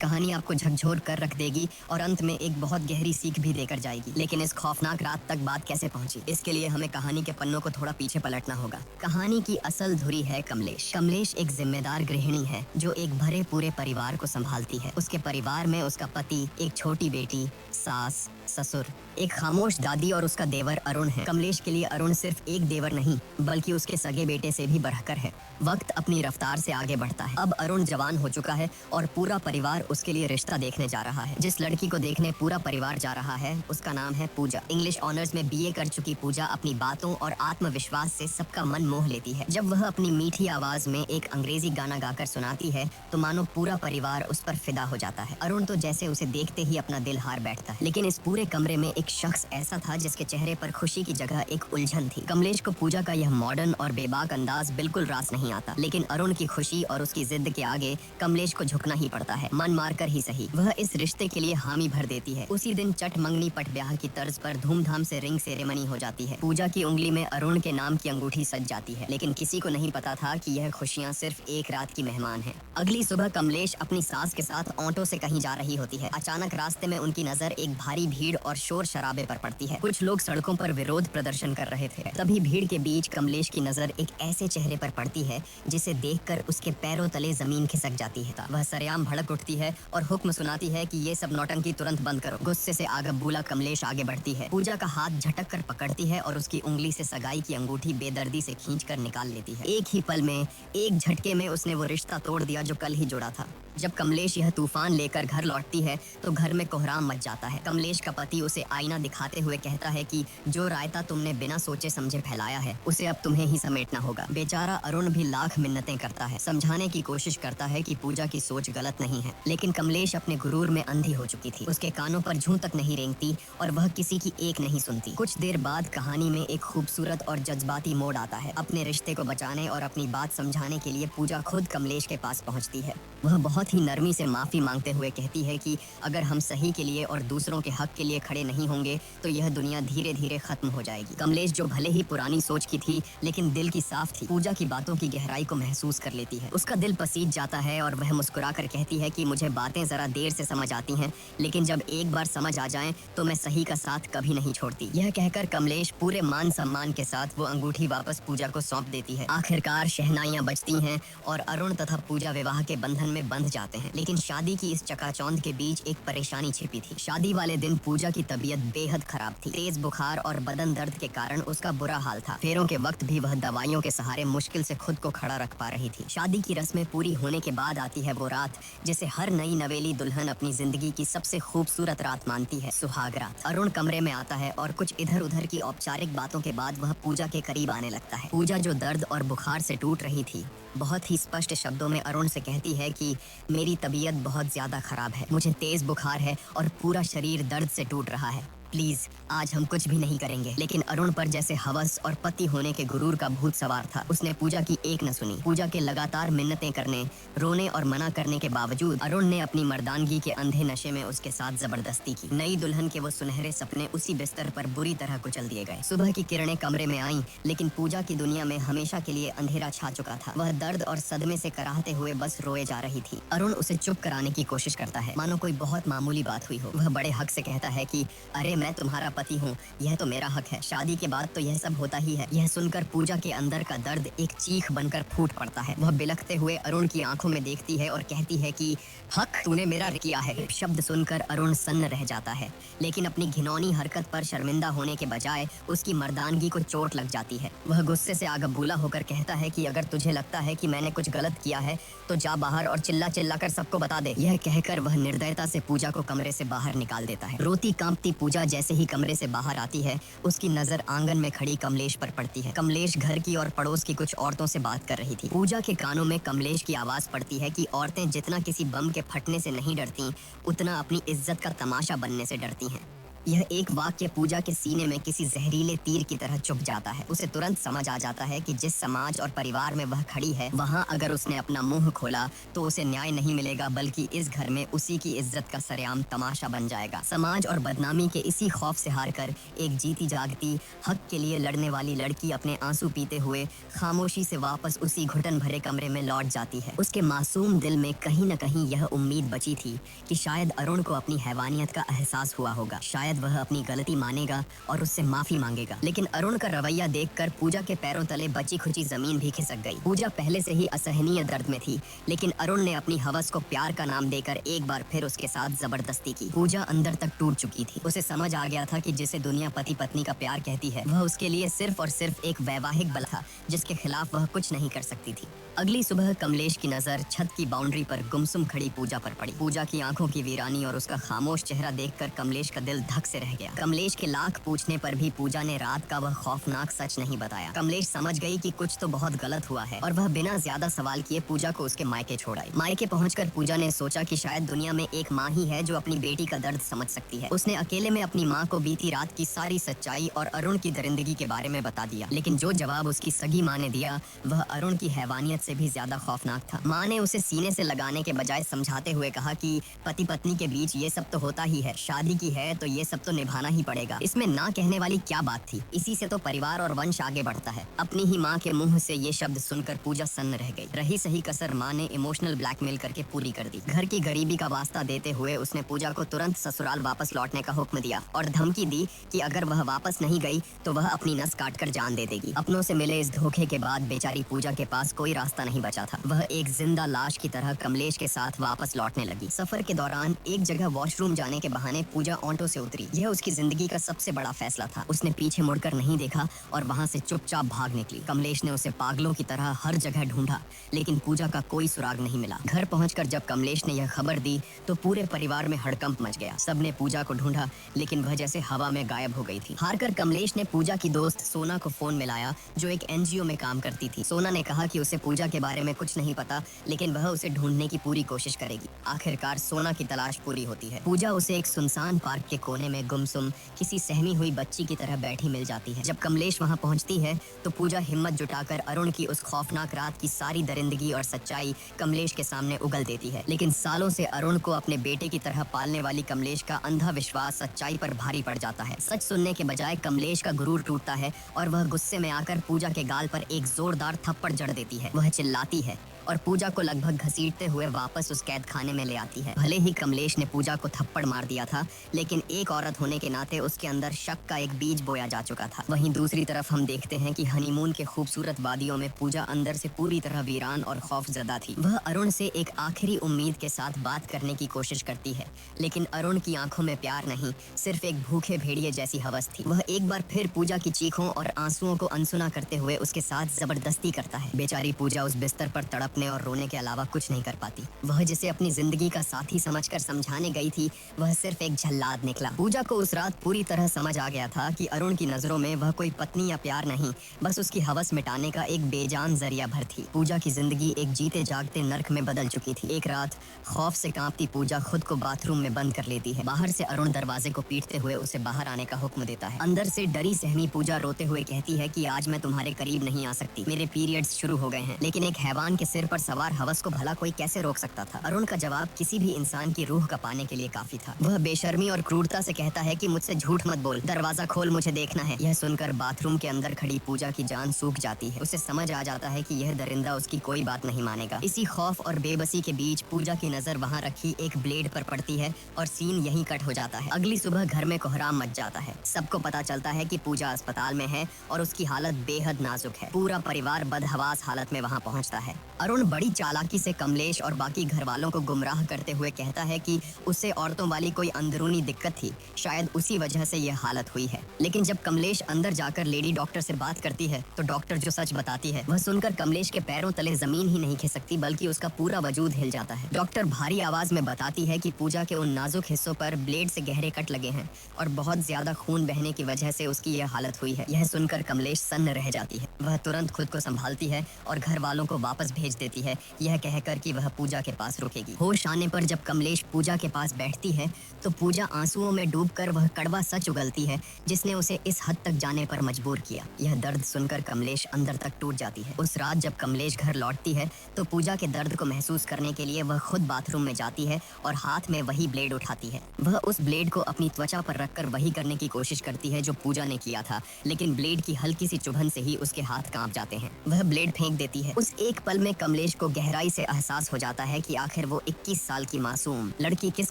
कहानी आपको झकझोर कर रख देगी और अंत में एक बहुत गहरी सीख भी देकर जाएगी। लेकिन इस खौफनाक रात तक बात कैसे पहुंची, इसके लिए हमें कहानी के पन्नों को थोड़ा पीछे पलटना होगा। कहानी की असल धुरी है कमलेश। कमलेश एक जिम्मेदार गृहिणी है जो एक भरे पूरे परिवार को संभालती है। उसके परिवार में उसका पति, एक छोटी बेटी, सास, ससुर, एक खामोश दादी और उसका देवर अरुण है। कमलेश के लिए अरुण सिर्फ एक देवर नहीं बल्कि उसके सगे बेटे से भी बढ़कर है। वक्त अपनी रफ्तार से आगे बढ़ता है। अब अरुण जवान हो चुका है और पूरा परिवार उसके लिए रिश्ता देखने जा रहा है। जिस लड़की को देखने पूरा परिवार जा रहा है उसका नाम है पूजा। इंग्लिश ऑनर्स में बीए कर चुकी पूजा अपनी बातों और आत्मविश्वास से सबका मन मोह लेती है। जब वह अपनी मीठी आवाज में एक अंग्रेजी गाना गाकर सुनाती है तो मानो पूरा परिवार उस पर फिदा हो जाता है। अरुण तो जैसे उसे देखते ही अपना दिल हार बैठता है। लेकिन इस पूरे कमरे में एक शख्स ऐसा था जिसके चेहरे पर खुशी की जगह एक उलझन थी। कमलेश को पूजा का यह मॉडर्न और बेबाक अंदाज बिल्कुल रास नहीं आता, लेकिन अरुण की खुशी और उसकी जिद के आगे कमलेश को झुकना ही पड़ता है। मन मारकर ही सही, वह इस रिश्ते के लिए हामी भर देती है। उसी दिन चट मंगनी पट ब्याह की तर्ज पर धूमधाम से रिंग सेरेमनी हो जाती है। पूजा की उंगली में अरुण के नाम की अंगूठी सज जाती है, लेकिन किसी को नहीं पता था कि यह खुशियां सिर्फ एक रात की मेहमान है। अगली सुबह कमलेश अपनी सास के साथ ऑटो से कहीं जा रही होती है। अचानक रास्ते में उनकी नजर एक भारी भीड़ और शोर शराबे पर पड़ती है। कुछ लोग सड़कों पर विरोध प्रदर्शन कर रहे थे। तभी भीड़ के बीच कमलेश की नजर एक ऐसे चेहरे पर पड़ती है जिसे देखकर उसके पैरों तले जमीन खिसक जाती है। वह सरेआम भड़क उठती है और हुक्म सुनाती है कि ये सब नौटंकी तुरंत बंद करो। गुस्से से आगबूला कमलेश आगे बढ़ती है। पूजा का हाथ झटक कर पकड़ती है और उसकी उंगली से सगाई की अंगूठी बेदर्दी से खींचकर निकाल लेती है। एक ही पल में, एक झटके में उसने वो रिश्ता तोड़ दिया जो कल ही जुड़ा था। जब कमलेश यह तूफान लेकर घर लौटती है तो घर में कोहराम मच जाता है। कमलेश का पति उसे आईना दिखाते हुए कहता है कि जो रायता तुमने बिना सोचे समझे फैलाया है उसे अब तुम्हें ही समेटना होगा। बेचारा अरुण भी लाख मिन्नतें करता है, समझाने की कोशिश करता है कि पूजा की सोच गलत नहीं है, लेकिन कमलेश अपने गुरूर में अंधी हो चुकी थी। उसके कानों पर जूं तक नहीं रेंगती और वह किसी की एक नहीं सुनती। कुछ देर बाद कहानी में एक खूबसूरत और जज्बाती मोड़ आता है। अपने रिश्ते को बचाने और अपनी बात समझाने के लिए पूजा खुद कमलेश के पास पहुंचती है। वह बहुत ही नरमी से माफी मांगते हुए कहती है कि अगर हम सही के लिए और दूसरों के हक के लिए खड़े नहीं होंगे तो यह दुनिया धीरे धीरे खत्म हो जाएगी। कमलेश जो भले ही पुरानी सोच की थी लेकिन दिल की साफ थी, पूजा की बातों की गहराई को महसूस कर लेती है। उसका दिल पसीज जाता है और वह मुस्कुराकर कहती है कि मुझे बातें जरा देर से समझ आती हैं, लेकिन जब एक बार समझ आ जाएं तो मैं सही का साथ कभी नहीं छोड़ती। यह कहकर कमलेश पूरे मान सम्मान के साथ वो अंगूठी वापस पूजा को सौंप देती है। आखिरकार शहनाइयां बजती हैं और अरुण तथा पूजा विवाह के बंधन में बंध जाते हैं। लेकिन शादी की इस चकाचौंध के बीच एक परेशानी छिपी थी। शादी वाले दिन पूजा की तबीयत बेहद खराब थी। तेज बुखार और बदन दर्द के कारण उसका बुरा हाल था। फेरों के वक्त भी वह दवाइयों के सहारे मुश्किल से खुद को खड़ा रख पा रही थी। शादी की रस्में पूरी होने के बाद आती है वो रात जिसे हर नई नवेली दुल्हन अपनी जिंदगी की सबसे खूबसूरत रात मानती है, सुहाग रात। अरुण कमरे में आता है और कुछ इधर उधर की औपचारिक बातों के बाद वह पूजा के करीब आने लगता है। पूजा जो दर्द और बुखार से टूट रही थी बहुत ही स्पष्ट शब्दों में अरुण से कहती है कि मेरी तबीयत बहुत ज्यादा खराब है, मुझे तेज बुखार है और पूरा शरीर दर्द से टूट रहा है। प्लीज आज हम कुछ भी नहीं करेंगे। लेकिन अरुण पर जैसे हवस और पति होने के गुरूर का भूत सवार था। उसने पूजा की एक न सुनी। पूजा के लगातार मिन्नतें करने, रोने और मना करने के बावजूद अरुण ने अपनी मर्दानगी के अंधे नशे में उसके साथ जबरदस्ती की। नई दुल्हन के वो सुनहरे सपने उसी बिस्तर पर बुरी तरह कुचल दिए गए। सुबह की किरणें कमरे में आईं, लेकिन पूजा की दुनिया में हमेशा के लिए अंधेरा छा चुका था। वह दर्द और सदमे से कराहते हुए बस रोए जा रही थी। अरुण उसे चुप कराने की कोशिश करता है, मानो कोई बहुत मामूली बात हुई हो। वह बड़े हक से कहता है कि अरे मैं तुम्हारा पति हूँ, यह तो मेरा हक है। शादी के बाद तो यह सब होता ही है। यह सुनकर पूजा के अंदर का दर्द एक चीख बनकर फूट पड़ता है। वह बिलखते हुए अरुण की आंखों में देखती है और कहती है कि हक तूने मेरा किया है। शब्द सुनकर अरुण सन्न रह जाता है, लेकिन अपनी घिनौनी हरकत पर शर्मिंदा होने के बजाय उसकी मर्दानगी को चोट लग जाती है। वह गुस्से से आगबूला होकर कहता है कि अगर तुझे लगता है कि मैंने कुछ गलत किया है तो जा बाहर और चिल्ला चिल्ला कर सबको बता दे। यह कहकर वह निर्दयता से पूजा को कमरे से बाहर निकाल देता है। रोती कांपती पूजा जैसे ही कमरे से बाहर आती है उसकी नजर आंगन में खड़ी कमलेश पर पड़ती है। कमलेश घर की और पड़ोस की कुछ औरतों से बात कर रही थी। पूजा के कानों में कमलेश की आवाज पड़ती है कि औरतें जितना किसी बम के फटने से नहीं डरती उतना अपनी इज्जत का तमाशा बनने से डरती हैं। यह एक वाक्य पूजा के सीने में किसी जहरीले तीर की तरह चुभ जाता है। उसे तुरंत समझ आ जाता है कि जिस समाज और परिवार में वह खड़ी है, वहाँ अगर उसने अपना मुंह खोला तो उसे न्याय नहीं मिलेगा, बल्कि इस घर में उसी की इज्जत का सरेआम तमाशा बन जाएगा। समाज और बदनामी के इसी खौफ से हारकर एक जीती जागती हक के लिए लड़ने वाली लड़की अपने आंसू पीते हुए खामोशी से वापस उसी घुटन भरे कमरे में लौट जाती है। उसके मासूम दिल में कहीं न कहीं यह उम्मीद बची थी कि शायद अरुण को अपनी हैवानियत का एहसास हुआ होगा, शायद वह अपनी गलती मानेगा और उससे माफी मांगेगा। लेकिन अरुण का रवैया देखकर पूजा के पैरों तले बची खुची जमीन भी खिसक गई। पूजा पहले से ही असहनीय दर्द में थी, लेकिन अरुण ने अपनी हवस को प्यार का नाम देकर एक बार फिर उसके साथ जबरदस्ती की। पूजा अंदर तक टूट चुकी थी। उसे समझ आ गया था कि जिसे दुनिया पति पत्नी का प्यार कहती है, वह उसके लिए सिर्फ और सिर्फ एक वैवाहिक बल था, जिसके खिलाफ वह कुछ नहीं कर सकती थी। अगली सुबह कमलेश की नजर छत की बाउंड्री पर गुमसुम खड़ी पूजा पर पड़ी। पूजा की आंखों की वीरानी और उसका खामोश चेहरा देखकर कमलेश का दिल धक से रह गया। कमलेश के लाख पूछने पर भी पूजा ने रात का वह खौफनाक सच नहीं बताया। कमलेश समझ गई कि कुछ तो बहुत गलत हुआ है और वह बिना ज्यादा सवाल किए पूजा को उसके मायके छोड़ आई। मायके पहुंचकर पूजा ने सोचा कि शायद दुनिया में एक माँ ही है जो अपनी बेटी का दर्द समझ सकती है। उसने अकेले में अपनी माँ को बीती रात की सारी सच्चाई और अरुण की दरिंदगी के बारे में बता दिया। लेकिन जो जवाब उसकी सगी माँ ने दिया वह अरुण की हैवानियत से भी ज्यादा खौफनाक था। माँ ने उसे सीने से लगाने के बजाय समझाते हुए कहा कि पति पत्नी के बीच ये सब तो होता ही है, शादी की है तो ये सब तो निभाना ही पड़ेगा। इसमें ना कहने वाली क्या बात थी, इसी से तो परिवार और वंश आगे बढ़ता है। अपनी ही माँ के मुंह से ये शब्द सुनकर पूजा सन्न रह गई। रही सही कसर माँ ने इमोशनल ब्लैकमेल करके पूरी कर दी। घर की गरीबी का वास्ता देते हुए उसने पूजा को तुरंत ससुराल वापस लौटने का हुक्म दिया और धमकी दी कि अगर वह वापस नहीं गई तो वह अपनी नस काटकर जान दे देगी। अपनों से मिले इस धोखे के बाद बेचारी पूजा के पास कोई रास्ता नहीं बचा था। वह एक जिंदा लाश की तरह कमलेश के साथ वापस लौटने लगी। सफर के दौरान एक जगह वॉशरूम जाने के बहाने पूजा ऑटो से उतरी। यह उसकी जिंदगी का सबसे बड़ा फैसला था। उसने पीछे मुड़कर नहीं देखा और वहां से चुपचाप भाग निकली। कमलेश ने उसे पागलों की तरह हर जगह ढूंढा, लेकिन पूजा का कोई सुराग नहीं मिला। घर पहुंचकर जब कमलेश ने यह खबर दी तो पूरे परिवार में हड़कंप मच गया। सबने पूजा को ढूंढा, लेकिन वह जैसे हवा में गायब हो गई थी। हारकर कमलेश ने पूजा की दोस्त सोना को फोन मिलाया, जो एक एनजीओ में काम करती थी। सोना ने कहा कि उसे पूजा के बारे में कुछ नहीं पता, लेकिन वह उसे ढूंढने की पूरी कोशिश करेगी। आखिरकार सोना की तलाश पूरी होती है। पूजा उसे एक सुनसान पार्क के कोने में गुमसुम किसी सहमी हुई बच्ची की तरह बैठी मिल जाती है। जब कमलेश वहां पहुंचती है तो पूजा हिम्मत जुटाकर अरुण की उस खौफनाक रात की सारी दरिंदगी और सच्चाई कमलेश के सामने उगल देती है। लेकिन सालों से अरुण को अपने बेटे की तरह पालने वाली कमलेश का अंधा विश्वास सच्चाई पर भारी पड़ जाता है। सच सुनने के बजाय कमलेश का गुरूर टूटता है और वह गुस्से में आकर पूजा के गाल पर एक जोरदार थप्पड़ जड़ देती है। वह चिल्लाती है और पूजा को लगभग घसीटते हुए वापस उस कैद खाने में ले आती है। भले ही कमलेश ने पूजा को थप्पड़ मार दिया था, लेकिन एक औरत होने के नाते उसके अंदर शक का एक बीज बोया जा चुका था। वहीं दूसरी तरफ हम देखते हैं कि हनीमून के खूबसूरत वादियों में पूजा अंदर से पूरी तरह वीरान और खौफजदा थी। वह अरुण से एक आखिरी उम्मीद के साथ बात करने की कोशिश करती है, लेकिन अरुण की आंखों में प्यार नहीं, सिर्फ एक भूखे भेड़िए जैसी हवस थी। वह एक बार फिर पूजा की चीखों और आंसुओं को अनसुना करते हुए उसके साथ जबरदस्ती करता है। बेचारी पूजा उस बिस्तर पर तड़पने और रोने के अलावा कुछ नहीं कर पाती। वह जिसे अपनी जिंदगी का साथी समझकर समझाने गई थी, वह सिर्फ एक झल्लाद निकला। पूजा को उस रात पूरी तरह समझ आ गया था कि अरुण की नजरों में वह कोई पत्नी या प्यार नहीं, बस उसकी हवस मिटाने का एक बेजान जरिया भर थी। पूजा की जिंदगी एक जीते जागते नर्क में बदल चुकी थी। एक रात खौफ से कांपती पूजा खुद को बाथरूम में बंद कर लेती है। बाहर से अरुण दरवाजे को पीटते हुए उसे बाहर आने का हुक्म देता है। अंदर से डरी सहमी पूजा रोते हुए कहती है कि आज मैं तुम्हारे करीब नहीं आ सकती, मेरे पीरियड्स शुरू हो गए हैं। लेकिन एक हैवान के सिर पर सवार हवस को भला कोई कैसे रोक सकता था। अरुण का जवाब किसी भी इंसान की रूह का पाने के लिए काफी था। वह बेशर्मी और क्रूरता से कहता है कि मुझसे झूठ मत बोल, दरवाजा खोल, मुझे देखना है। यह सुनकर बाथरूम के अंदर खड़ी पूजा की जान सूख जाती है। उसे समझ आ जाता है कि यह दरिंदा उसकी कोई बात नहीं मानेगा। इसी खौफ और बेबसी के बीच पूजा की नजर वहाँ रखी एक ब्लेड पर पड़ती है और सीन यहीं कट हो जाता है। अगली सुबह घर में कोहराम मच जाता है। सबको पता चलता है कि पूजा अस्पताल में है और उसकी हालत बेहद नाजुक है। पूरा परिवार बदहवास हालत में वहाँ पहुँचता है। अरुण बड़ी चालाकी से कमलेश और बाकी घर वालों को गुमराह करते हुए कहता है कि उससे औरतों वाली कोई अंदरूनी दिक्कत थी, शायद उसी वजह से यह हालत हुई है। लेकिन जब कमलेश अंदर जाकर लेडी डॉक्टर से बात करती है तो डॉक्टर जो सच बताती है वह सुनकर कमलेश के पैरों तले जमीन ही नहीं खिसकती, बल्कि उसका पूरा वजूद हिल जाता है। डॉक्टर भारी आवाज में बताती है कि पूजा के उन नाजुक हिस्सों पर ब्लेड से गहरे कट लगे हैं और बहुत ज्यादा खून बहने की वजह से उसकी यह हालत हुई है। यह सुनकर कमलेश सन्न रह जाती है। वह तुरंत खुद को संभालती है और घर वालों को वापस भेज देती है, यह कहकर कि वह पूजा के पास रुकेगी। होश आने पर जब कमलेश पूजा के पास बैठती है तो पूजा आंसुओं में डूबकर वह कड़वा सच उगलती है जिसने उसे इस हद तक जाने पर मजबूर किया। यह दर्द सुनकर कमलेश अंदर तक टूट जाती है। उस रात जब कमलेश घर लौटती है तो पूजा के दर्द को महसूस करने के लिए वह खुद बाथरूम में जाती है और हाथ में वही ब्लेड उठाती है। वह उस ब्लेड को अपनी त्वचा पर रखकर वही करने की कोशिश करती है जो पूजा ने किया था, लेकिन ब्लेड की हल्की सी चुभन से ही उसके हाथ कांप जाते हैं। वह ब्लेड फेंक देती है। उस एक पल में कमलेश को गहराई से एहसास हो जाता है कि आखिर वो 21 साल की मासूम लड़की किस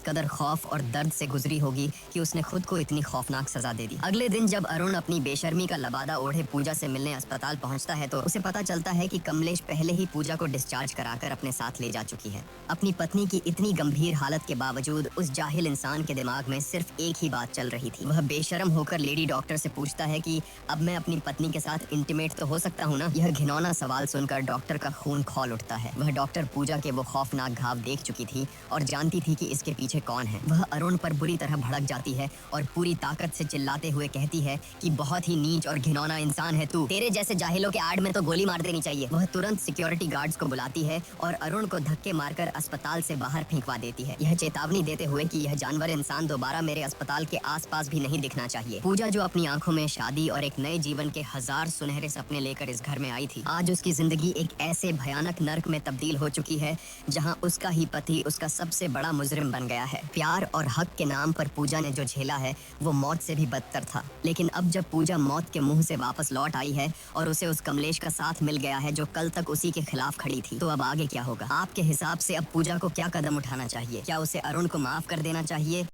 कदर खौफ और दर्द से गुजरी होगी कि उसने खुद को इतनी खौफनाक सजा दे दी। अगले दिन जब अरुण अपनी बेशर्मी का लबादा ओढ़े पूजा से मिलने अस्पताल पहुंचता है तो उसे पता चलता है कि कमलेश पहले ही पूजा को डिस्चार्ज कराकर अपने साथ ले जा चुकी है। अपनी पत्नी की इतनी गंभीर हालत के बावजूद उस जाहिल इंसान के दिमाग में सिर्फ एक ही बात चल रही थी। वह बेशर्म होकर लेडी डॉक्टर से पूछता है कि अब मैं अपनी पत्नी के साथ इंटीमेट तो हो सकता हूँ ना। यह घिनौना सवाल सुनकर डॉक्टर का खून खौल उठता है। वह डॉक्टर पूजा के वो खौफनाक घाव देख चुकी थी और जानती थी कि इसके पीछे कौन है। वह अरुण पर बुरी तरह भड़क जाती है और पूरी ताकत से चिल्लाते हुए कहती है कि बहुत ही नीच और घिनौना इंसान है तू, तेरे जैसे जाहिलों के आड़ में तो गोली मार देनी चाहिए। वह तुरंत सिक्योरिटी गार्ड्स को बुलाती है और अरुण को धक्के मारकर अस्पताल से बाहर फेंकवा देती है, यह चेतावनी देते हुए कि यह जानवर इंसान दोबारा मेरे अस्पताल के आसपास भी नहीं दिखना चाहिए। पूजा जो अपनी आंखों में शादी और एक नए जीवन के 1000 सुनहरे सपने लेकर इस घर में आई थी, आज उसकी जिंदगी एक ऐसे भयानक नर्क में तब्दील हो चुकी है जहां उसका ही पति उसका सबसे बड़ा मुजरिम बन गया है। प्यार और हक के नाम पर पूजा ने जो झेला है वो मौत से भी बदतर था, लेकिन अब जब पूजा मौत के मुंह से वापस लौट आई है और उसे उस कमलेश का साथ मिल गया है जो कल तक उसी के खिलाफ खड़ी थी, तो अब आगे क्या होगा? आपके हिसाब से अब पूजा को क्या कदम उठाना चाहिए? क्या उसे अरुण को माफ कर देना चाहिए